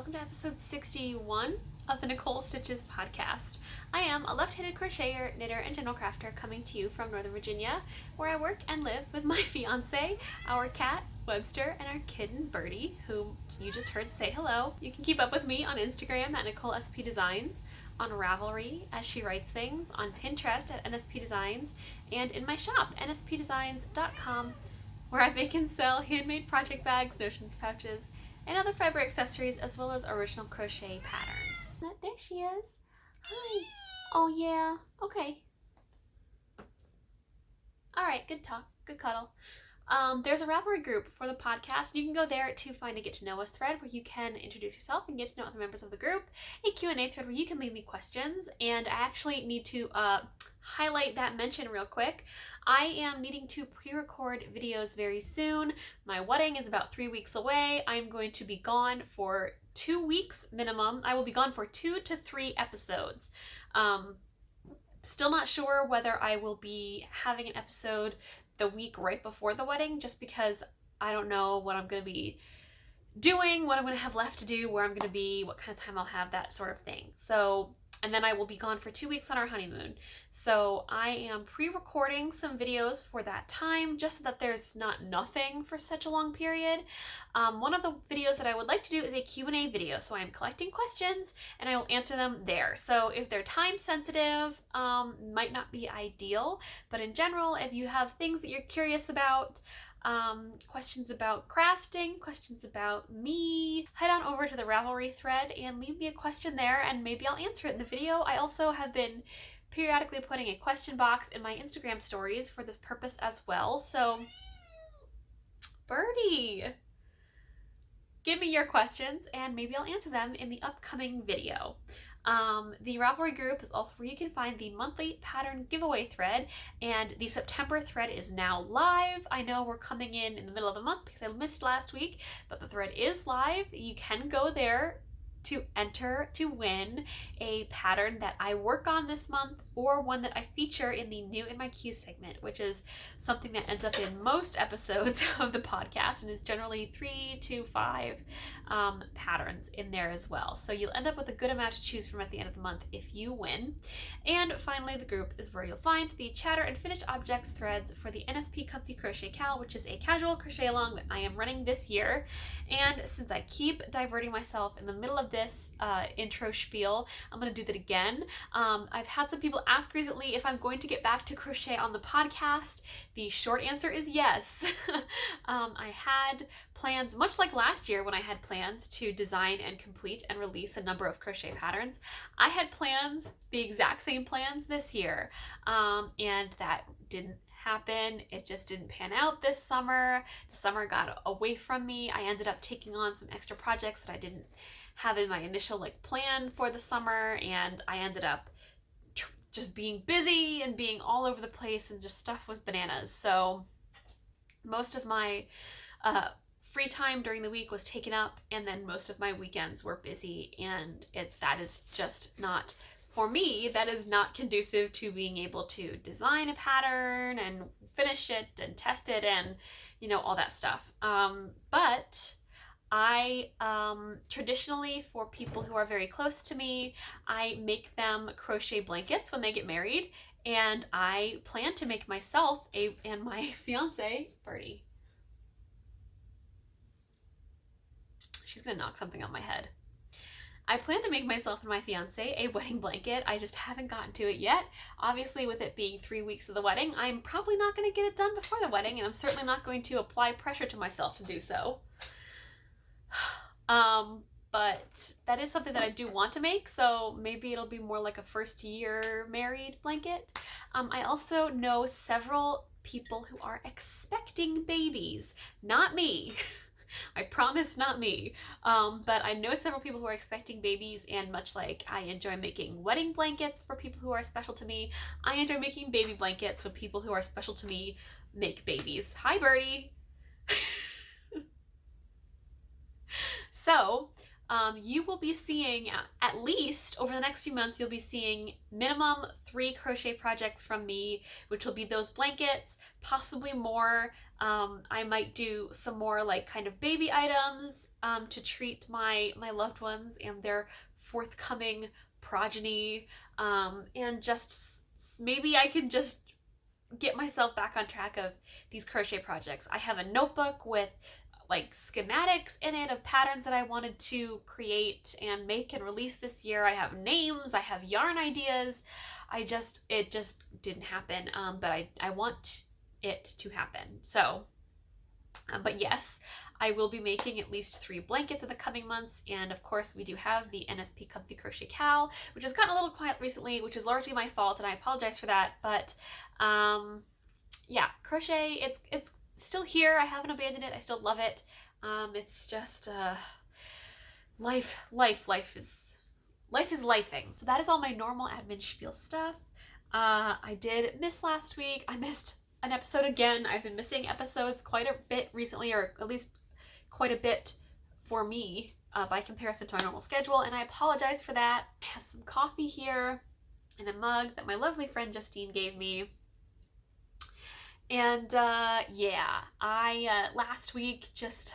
welcome to episode 61 of the Nicole Stitches podcast. I am a left-handed crocheter, knitter, and general crafter coming to you from Northern Virginia, where I work and live with my fiance, our cat, Webster, and our kitten, Birdie, whom you just heard say hello. You can keep up with me on Instagram at NicoleSPDesigns, on Ravelry as she writes things, on Pinterest at NSP Designs, and in my shop, nspdesigns.com, where I make and sell handmade project bags, notions pouches, and other fiber accessories, as well as original crochet patterns. There she is. Hi. Oh yeah. Okay. All right. Good talk. Good cuddle. There's a Ravelry group for the podcast. You can go there to find a Get to Know Us thread where you can introduce yourself and get to know other members of the group. A Q&A thread where you can leave me questions. And I actually need to highlight that mention real quick. I am needing to pre-record videos very soon. My wedding is about 3 weeks away. I'm going to be gone for 2 weeks minimum. I will be gone for 2 to 3 episodes. Still not sure whether I will be having an episode the week right before the wedding, just because I don't know what I'm going to be doing, what I'm going to have left to do, where I'm going to be, what kind of time I'll have, that sort of thing. So, and then I will be gone for 2 weeks on our honeymoon. So I am pre-recording some videos for that time, just so that there's not nothing for such a long period. One of the videos that I would like to do is a Q&A video. So I'm collecting questions and I will answer them there. So if they're time sensitive, might not be ideal, but in general, if you have things that you're curious about, questions about crafting, questions about me, head on over to the Ravelry thread and leave me a question there and maybe I'll answer it in the video. I also have been periodically putting a question box in my Instagram stories for this purpose as well. So, Birdie, give me your questions and maybe I'll answer them in the upcoming video. The Ravelry group is also where you can find the monthly pattern giveaway thread, and the September thread is now live. I know we're coming in the middle of the month because I missed last week, but the thread is live. You can go there to enter to win a pattern that I work on this month or one that I feature in the New in My Queue segment, which is something that ends up in most episodes of the podcast and is generally 3 to 5 patterns in there as well. So you'll end up with a good amount to choose from at the end of the month if you win. And finally, the group is where you'll find the chatter and finished objects threads for the NSP Comfy Crochet Cal, which is a casual crochet along that I am running this year. And since I keep diverting myself in the middle of this intro spiel, I'm going to do that again. I've had some people ask recently if I'm going to get back to crochet on the podcast. The short answer is yes. I had plans, much like last year when I had plans to design and complete and release a number of crochet patterns. I had plans, the exact same plans this year, and that didn't happen. It just didn't pan out this summer. The summer got away from me. I ended up taking on some extra projects that I didn't have in my initial plan for the summer, and I ended up just being busy and being all over the place, and just stuff was bananas. So most of my free time during the week was taken up, and then most of my weekends were busy, and that is just not, for me, that is not conducive to being able to design a pattern and finish it and test it and all that stuff. But I traditionally, for people who are very close to me, I make them crochet blankets when they get married, and I plan to make myself and my fiance, Birdie. She's gonna knock something on my head. I plan to make myself and my fiance a wedding blanket. I just haven't gotten to it yet. Obviously, with it being 3 weeks of the wedding, I'm probably not going to get it done before the wedding, and I'm certainly not going to apply pressure to myself to do so. But that is something that I do want to make, so maybe it'll be more like a first year married blanket. I also know several people who are expecting babies. Not me. I promise, not me. But I know several people who are expecting babies, and much like I enjoy making wedding blankets for people who are special to me, I enjoy making baby blankets when people who are special to me make babies. Hi, Birdie. So, you will be seeing, at least over the next few months, you'll be seeing minimum 3 crochet projects from me, which will be those blankets, possibly more. I might do some more like kind of baby items to treat my loved ones and their forthcoming progeny, and just maybe I can just get myself back on track of these crochet projects. I have a notebook with like schematics in it of patterns that I wanted to create and make and release this year. I have names, I have yarn ideas. It just didn't happen, but I want it to happen. So, but yes, I will be making at least 3 blankets in the coming months, and of course we do have the NSP Comfy Crochet Cal, which has gotten a little quiet recently, which is largely my fault, and I apologize for that, but yeah, crochet, it's still here. I haven't abandoned it. I still love it. It's just life is lifing. So that is all my normal admin spiel stuff. I did miss last week. I missed an episode again. I've been missing episodes quite a bit recently, or at least quite a bit for me by comparison to my normal schedule, and I apologize for that. I have some coffee here in a mug that my lovely friend Justine gave me. And yeah, I last week just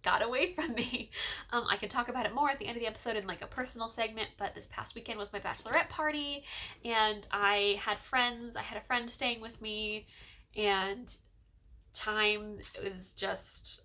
got away from me. I can talk about it more at the end of the episode in like a personal segment, but this past weekend was my bachelorette party, and I had friends. I had a friend staying with me, and time was just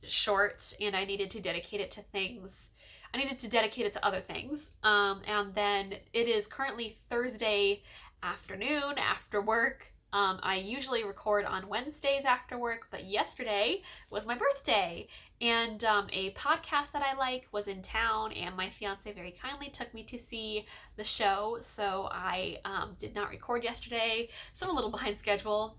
short, and I needed to dedicate it to things. I needed to dedicate it to other things. And then it is currently Thursday afternoon after work. I usually record on Wednesdays after work, but yesterday was my birthday, and a podcast that I like was in town, and my fiance very kindly took me to see the show, so I did not record yesterday, so I'm a little behind schedule,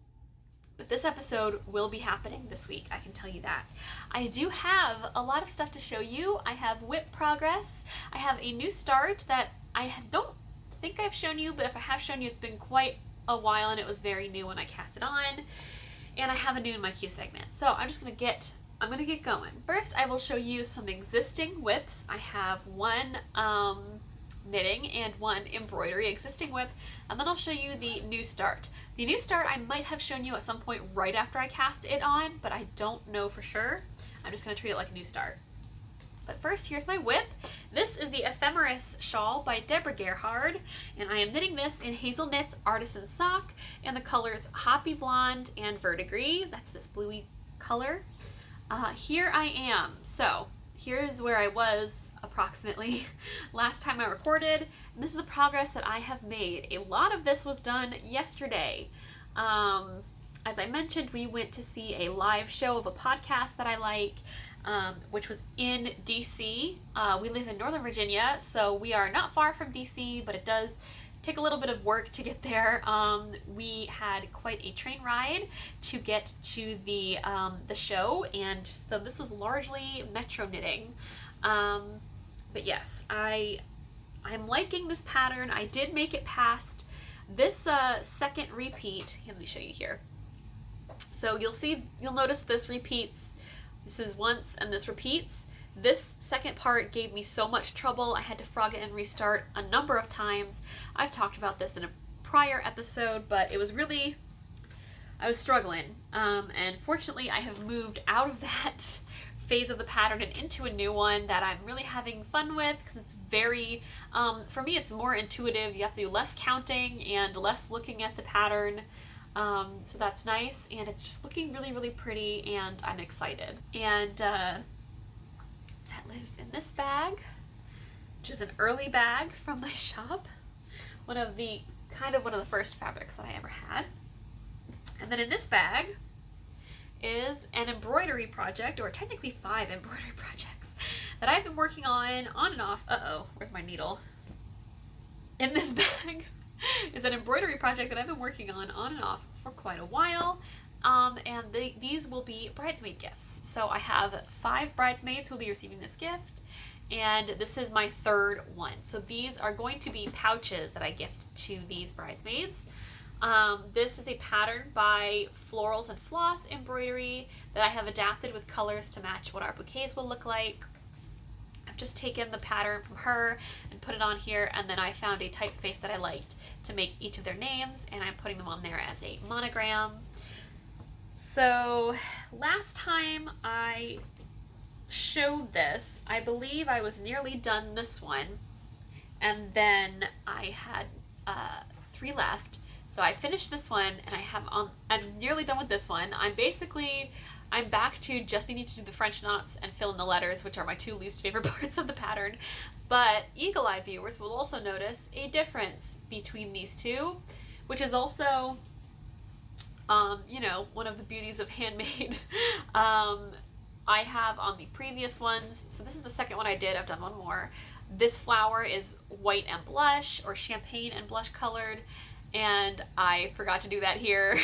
but this episode will be happening this week, I can tell you that. I do have a lot of stuff to show you. I have whip progress. I have a new start that I don't think I've shown you, but if I have shown you, it's been quite a while, and it was very new when I cast it on, and I have a new in my Q segment. So I'm gonna get going. First, I will show you some existing whips. I have one knitting and one embroidery existing whip, and then I'll show you the new start. The new start I might have shown you at some point right after I cast it on, but I don't know for sure. I'm just gonna treat it like a new start. But first, here's my whip. This is the Ephemeris shawl by Debra Gerhard, and I am knitting this in Hazel Knits Artisan Sock in the colors Hoppy Blonde and Verdigris. That's this bluey color. Here I am. So here's where I was approximately last time I recorded, and this is the progress that I have made. A lot of this was done yesterday. As I mentioned, we went to see a live show of a podcast that I like, which was in DC. We live in Northern Virginia, so we are not far from DC, but it does take a little bit of work to get there. We had quite a train ride to get to the show, and so this was largely metro knitting. But yes, I'm liking this pattern. I did make it past this second repeat. Let me show you here. So you'll notice this repeats. This is once and this repeats. This second part gave me so much trouble. I had to frog it and restart a number of times. I've talked about this in a prior episode, but it was really, I was struggling. And fortunately I have moved out of that phase of the pattern and into a new one that I'm really having fun with, because it's very, for me it's more intuitive. You have to do less counting and less looking at the pattern. So that's nice, and it's just looking really, really pretty, and I'm excited. And that lives in this bag, which is an early bag from my shop. One of the first fabrics that I ever had. And then in this bag is an embroidery project, or technically 5 embroidery projects that I've been working on and off. Uh-oh, where's my needle? In this bag is an embroidery project that I've been working on and off for quite a while, and these will be bridesmaid gifts. So I have 5 bridesmaids who will be receiving this gift, and this is my 3rd one. So these are going to be pouches that I gift to these bridesmaids. This is a pattern by Florals and Floss Embroidery that I have adapted with colors to match what our bouquets will look like. I've just taken the pattern from her and put it on here, and then I found a typeface that I liked to make each of their names, and I'm putting them on there as a monogram. So last time I showed this, I believe I was nearly done this one, and then I had 3 left. So I finished this one, and I'm nearly done with this one. I'm back to just needing to do the French knots and fill in the letters, which are my 2 least favorite parts of the pattern. But eagle eye viewers will also notice a difference between these two, which is also, you know, one of the beauties of handmade. I have on the previous ones, so this is the second one I did, I've done one more. This flower is white and blush, or champagne and blush colored, and I forgot to do that here.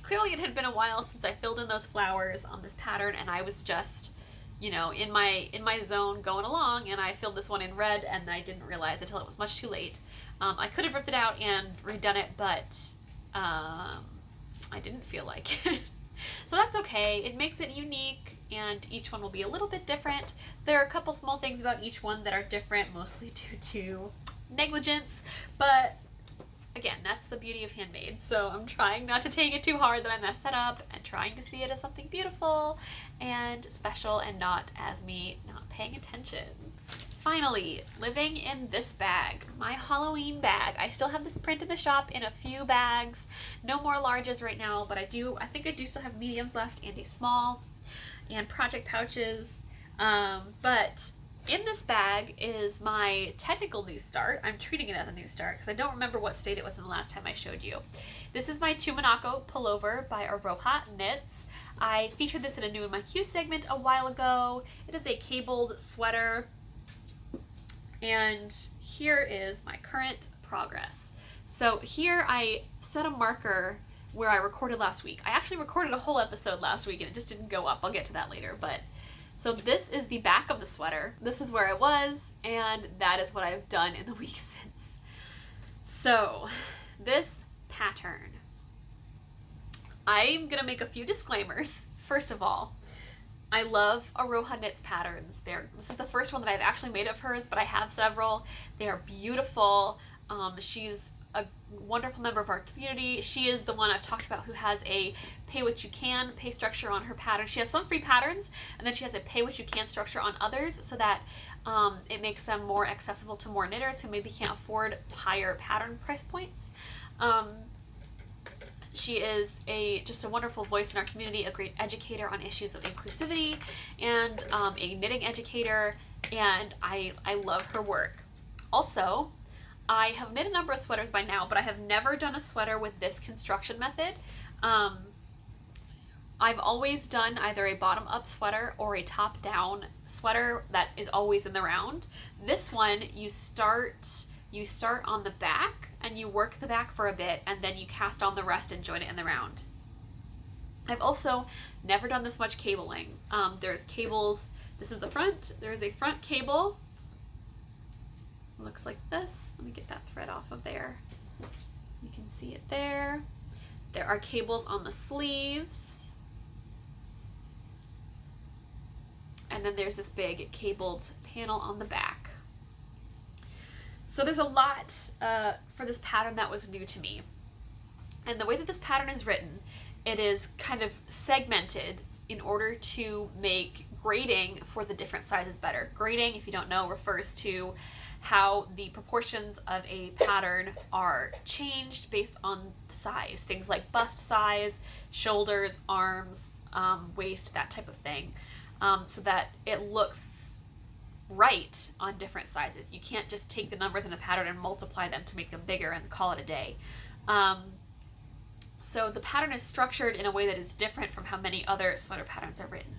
Clearly it had been a while since I filled in those flowers on this pattern, and I was just, you know, in my zone going along, and I filled this one in red, and I didn't realize until it was much too late. I could have ripped it out and redone it, but I didn't feel like it. So that's okay. It makes it unique, and each one will be a little bit different. There are a couple small things about each one that are different, mostly due to negligence, but again, that's the beauty of handmade. So I'm trying not to take it too hard that I messed that up, and trying to see it as something beautiful and special, and not as me not paying attention. Finally, living in this bag, my Halloween bag. I still have this print in the shop in a few bags. No more larges right now, but I think I do still have mediums left, and a small, and project pouches. But in this bag is my technical new start. I'm treating it as a new start because I don't remember what state it was in the last time I showed you. This is my Tumanako Pullover by ArohaKnits. I featured this in a New in My Queue segment a while ago. It is a cabled sweater. And here is my current progress. So here I set a marker where I recorded last week. I actually recorded a whole episode last week and it just didn't go up. I'll get to that later. But so this is the back of the sweater. This is where I was, and that is what I've done in the week since. So this pattern, I'm gonna make a few disclaimers. First of all, I love ArohaKnits patterns. This is the first one that I've actually made of hers, but I have several. They are beautiful. She's a wonderful member of our community. She is the one I've talked about who has a pay what you can pay structure on her pattern. She has some free patterns, and then she has a pay what you can structure on others, so that it makes them more accessible to more knitters who maybe can't afford higher pattern price points. She is just a wonderful voice in our community, a great educator on issues of inclusivity, and a knitting educator, and I love her work. Also, I have knit a number of sweaters by now, but I have never done a sweater with this construction method. I've always done either a bottom-up sweater or a top-down sweater that is always in the round. This one, you start on the back, and you work the back for a bit, and then you cast on the rest and join it in the round. I've also never done this much cabling. There's cables. This is the front. There's a front cable. Looks like this. Let me get that thread off of there. You can see it there. There are cables on the sleeves. And then there's this big cabled panel on the back. So there's a lot for this pattern that was new to me. And the way that this pattern is written, it is kind of segmented in order to make grading for the different sizes better. Grading, if you don't know, refers to how the proportions of a pattern are changed based on size. Things like bust size, shoulders, arms, waist, that type of thing. So that it looks right on different sizes. You can't just take the numbers in a pattern and multiply them to make them bigger and call it a day. So the pattern is structured in a way that is different from how many other sweater patterns are written.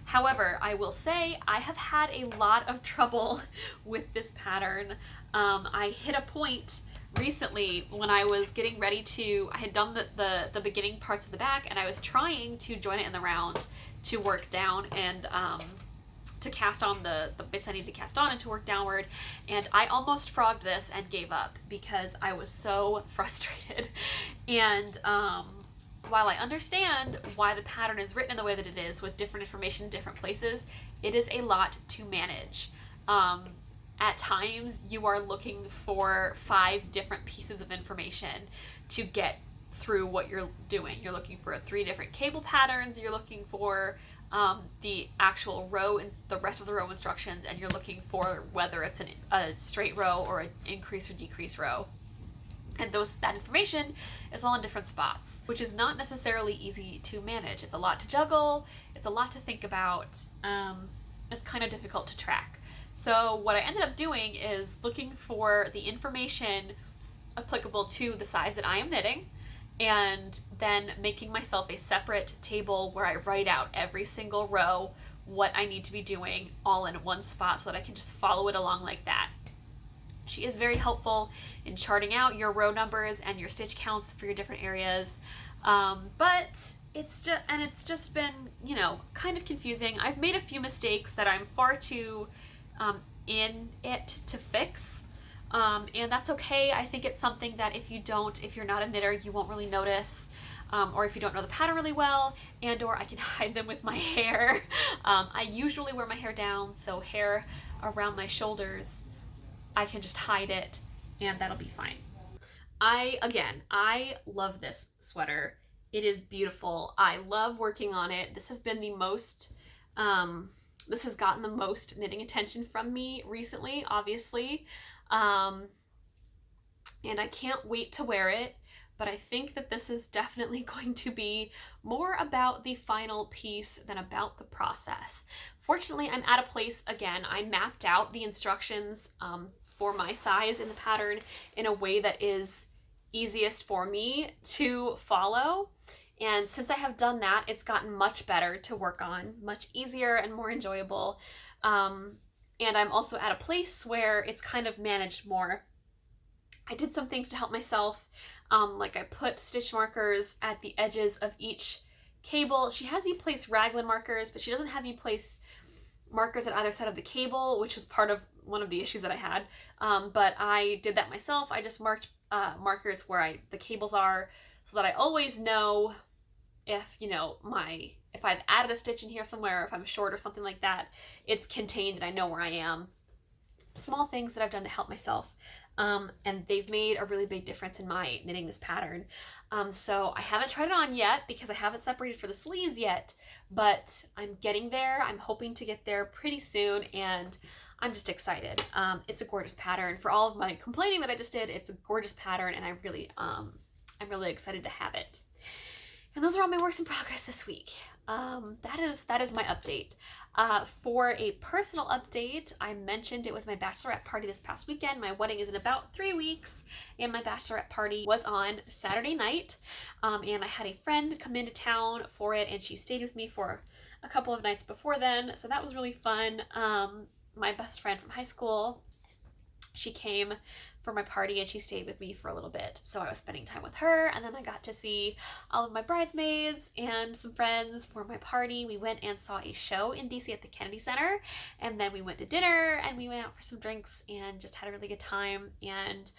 However, I will say I have had a lot of trouble with this pattern. I hit a point recently when I was getting ready to, I had done the beginning parts of the back, and I was trying to join it in the round to work down and to cast on the bits I need to cast on and to work downward, and I almost frogged this and gave up because I was so frustrated. And while I understand why the pattern is written in the way that it is with different information in different places, it is a lot to manage. At times you are looking for 5 different pieces of information to get through what you're doing. You're looking for 3 different cable patterns, you're looking for the actual row and the rest of the row instructions, and you're looking for whether it's a straight row or an increase or decrease row. And that information is all in different spots, which is not necessarily easy to manage. It's a lot to juggle, it's a lot to think about, it's kind of difficult to track. So what I ended up doing is looking for the information applicable to the size that I am knitting, and then making myself a separate table where I write out every single row, what I need to be doing, all in one spot so that I can just follow it along like that. She is very helpful in charting out your row numbers and your stitch counts for your different areas, but it's just been, you know, kind of confusing. I've made a few mistakes that I'm far too in it to fix. And that's okay. I think it's something that if you're not a knitter, you won't really notice, or if you don't know the pattern really well, and or I can hide them with my hair. I usually wear my hair down, so hair around my shoulders, I can just hide it and that'll be fine. I love this sweater. It is beautiful. I love working on it. This has been the most, this has gotten the most knitting attention from me recently, obviously. And I can't wait to wear it, but I think that this is definitely going to be more about the final piece than about the process. Fortunately, I'm at a place, again, I mapped out the instructions for my size in the pattern in a way that is easiest for me to follow. And since I have done that, it's gotten much better to work on, much easier and more enjoyable. And I'm also at a place where it's kind of managed more. I did some things to help myself, like I put stitch markers at the edges of each cable. She has you place raglan markers, but she doesn't have you place markers at either side of the cable, which was part of one of the issues that I had. But I did that myself. I just marked markers where the cables are, so that I always know if, you know, if I've added a stitch in here somewhere, if I'm short or something like that, it's contained and I know where I am. Small things that I've done to help myself. And they've made a really big difference in my knitting this pattern. So I haven't tried it on yet because I haven't separated for the sleeves yet, but I'm getting there. I'm hoping to get there pretty soon, and I'm just excited. It's a gorgeous pattern. For all of my complaining that I just did, it's a gorgeous pattern, and I'm really excited to have it. And those are all my works in progress this week. That is my update. For a personal update, I mentioned it was my bachelorette party this past weekend. My wedding is in about 3 weeks, and my bachelorette party was on Saturday night. And I had a friend come into town for it, and she stayed with me for a couple of nights before then, so that was really fun. My best friend from high school, she came for my party and she stayed with me for a little bit. So I was spending time with her, and then I got to see all of my bridesmaids and some friends for my party. We went and saw a show in DC at the Kennedy Center, and then we went to dinner and we went out for some drinks and just had a really good time. And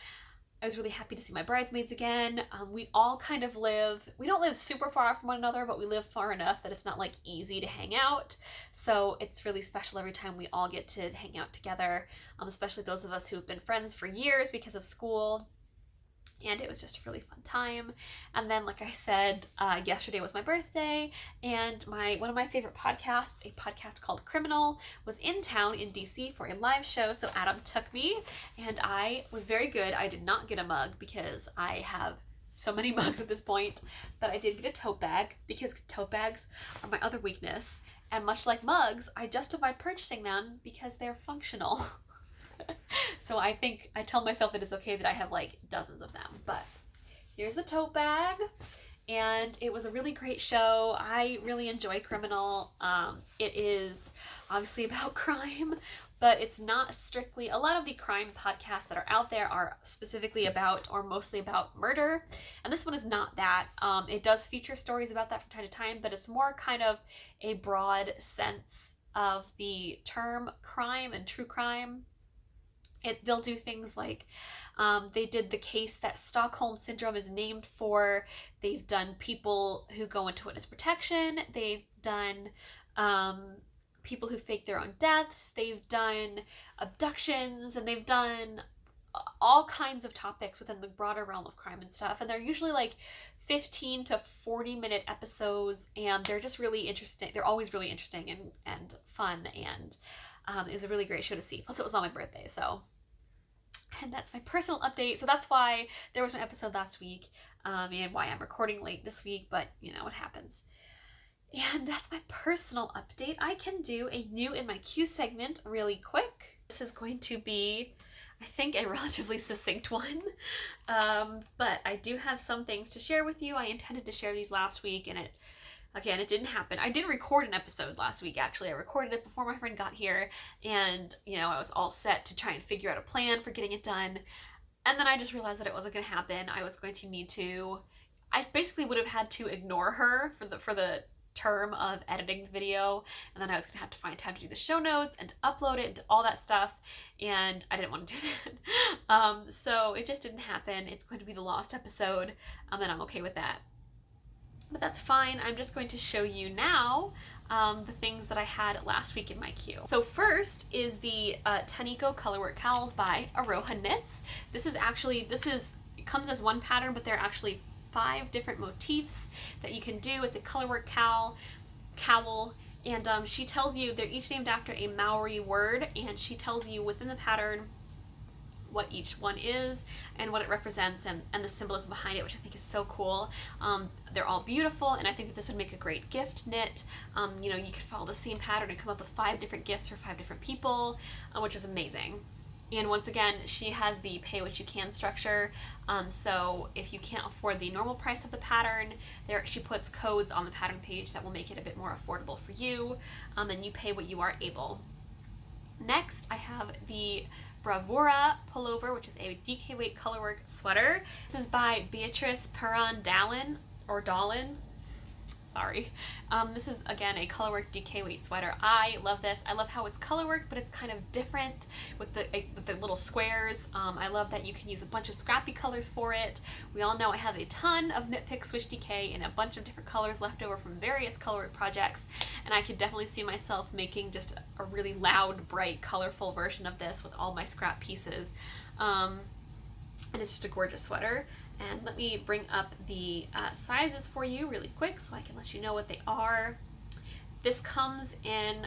I was really happy to see my bridesmaids again. We all kind of we don't live super far from one another, but we live far enough that it's not like easy to hang out. So it's really special every time we all get to hang out together, especially those of us who have been friends for years because of school. And it was just a really fun time. And then, like I said, yesterday was my birthday, and one of my favorite podcasts, a podcast called Criminal, was in town in DC for a live show. So Adam took me, and I was very good. I did not get a mug because I have so many mugs at this point, but I did get a tote bag because tote bags are my other weakness. And much like mugs, I justified purchasing them because they're functional. So I tell myself that it's okay that I have like dozens of them. But here's the tote bag, and it was a really great show. I really enjoy Criminal. It is obviously about crime, but it's not strictly. A lot of the crime podcasts that are out there are specifically about or mostly about murder, and this one is not that. It does feature stories about that from time to time, but it's more kind of a broad sense of the term crime and true crime. They'll do things like they did the case that Stockholm Syndrome is named for. They've done people who go into witness protection. They've done people who fake their own deaths, they've done abductions, and they've done all kinds of topics within the broader realm of crime and stuff. And they're usually like 15 to 40-minute episodes, and they're just really interesting. They're always really interesting and fun, and it was a really great show to see. Plus, it was on my birthday, so. And that's my personal update. So that's why there was an episode last week, and why I'm recording late this week, but you know, what happens. And that's my personal update. I can do a new in my queue segment really quick. This is going to be, I think, a relatively succinct one, but I do have some things to share with you. I intended to share these last week, and it didn't happen. I did record an episode last week, actually. I recorded it before my friend got here, and, you know, I was all set to try and figure out a plan for getting it done, and then I just realized that it wasn't going to happen. I was going to need to, I basically would have had to ignore her for the term of editing the video, and then I was gonna have to find time to do the show notes and to upload it and all that stuff, and I didn't want to do that. So it just didn't happen. It's going to be the lost episode, and I'm okay with that. But that's fine. I'm just going to show you now the things that I had last week in my queue. So first is the Tumanako Colorwork Cowls by ArohaKnits. It comes as one pattern, but they're actually 5 different motifs that you can do. It's a colorwork cowl, and she tells you they're each named after a Maori word, and she tells you within the pattern what each one is and what it represents, and the symbolism behind it, which I think is so cool. They're all beautiful, and I think that this would make a great gift knit. You know, you could follow the same pattern and come up with 5 different gifts for 5 different people, which is amazing. And once again, she has the pay what you can structure. So if you can't afford the normal price of the pattern, she puts codes on the pattern page that will make it a bit more affordable for you, and you pay what you are able. Next, I have the Bravura Pullover, which is a DK weight colorwork sweater. This is by Beatrice Perron-Dallin, or Dollin. Sorry. This is, again, a colorwork DK weight sweater. I love this. I love how it's colorwork, but it's kind of different with the little squares. I love that you can use a bunch of scrappy colors for it. We all know I have a ton of KnitPicks Swish DK in a bunch of different colors left over from various colorwork projects, and I could definitely see myself making just a really loud, bright, colorful version of this with all my scrap pieces. And it's just a gorgeous sweater. And let me bring up the sizes for you really quick so I can let you know what they are. This comes in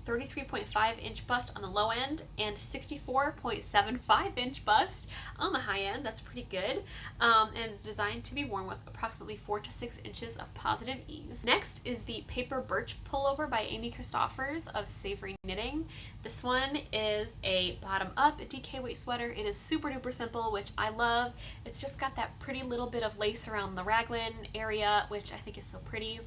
33.5 inch bust on the low end and 64.75 inch bust on the high end. That's pretty good. And it's designed to be worn with approximately 4 to 6 inches of positive ease. Next is the Paper Birch Pullover by Amy Christoffers of Savory Knitting. This one is a bottom up DK weight sweater. It is super duper simple, which I love. It's just got that pretty little bit of lace around the raglan area, which I think is so pretty,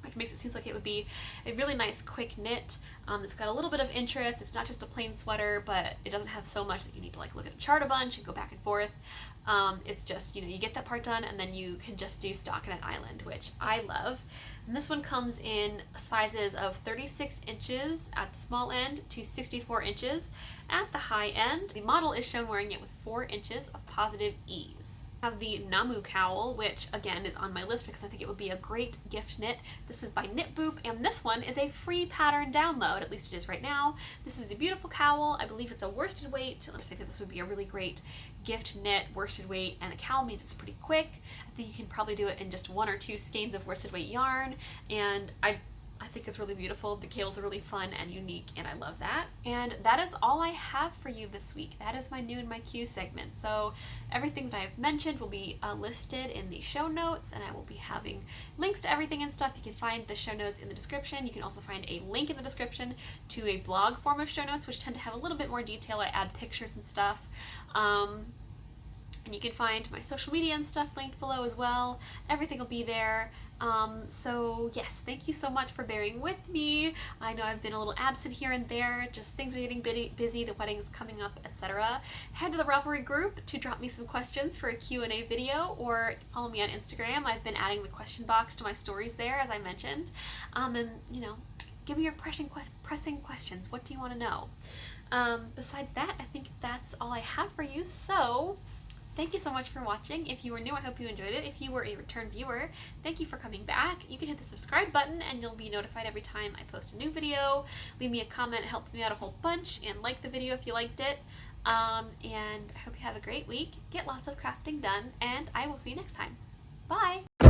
which makes it seem like it would be a really nice quick knit. It's got a little bit of interest. It's not just a plain sweater, but it doesn't have so much that you need to like look at a chart a bunch and go back and forth. It's just, you know, you get that part done and then you can just do stockinette island, which I love. And this one comes in sizes of 36 inches at the small end to 64 inches at the high end. The model is shown wearing it with 4 inches of positive ease. I have the Namu cowl, which again is on my list because I think it would be a great gift knit. This is by Knit Boop, and this one is a free pattern download, at least it is right now. This is a beautiful cowl. I believe it's a worsted weight. I think this would be a really great gift knit worsted weight, and a cowl means it's pretty quick. I think you can probably do it in just 1 or 2 skeins of worsted weight yarn, and I think it's really beautiful. The cowls are really fun and unique, and I love that. And that is all I have for you this week. That is my new in my queue segment. So everything that I've mentioned will be listed in the show notes, and I will be having links to everything and stuff. You can find the show notes in the description. You can also find a link in the description to a blog form of show notes, which tend to have a little bit more detail. I add pictures and stuff. And you can find my social media and stuff linked below as well. Everything will be there. So yes, thank you so much for bearing with me. I know I've been a little absent here and there, just things are getting busy, the wedding's coming up, etc. Head to the Ravelry group to drop me some questions for a Q&A video, or follow me on Instagram. I've been adding the question box to my stories there, as I mentioned. And you know, give me your pressing questions. What do you want to know? Besides that, I think that's all I have for you. So Thank you so much for watching. If you were new, I hope you enjoyed it. If you were a return viewer, thank you for coming back. You can hit the subscribe button and you'll be notified every time I post a new video. Leave me a comment, it helps me out a whole bunch, and like the video if you liked it. And I hope you have a great week. Get lots of crafting done, and I will see you next time. Bye!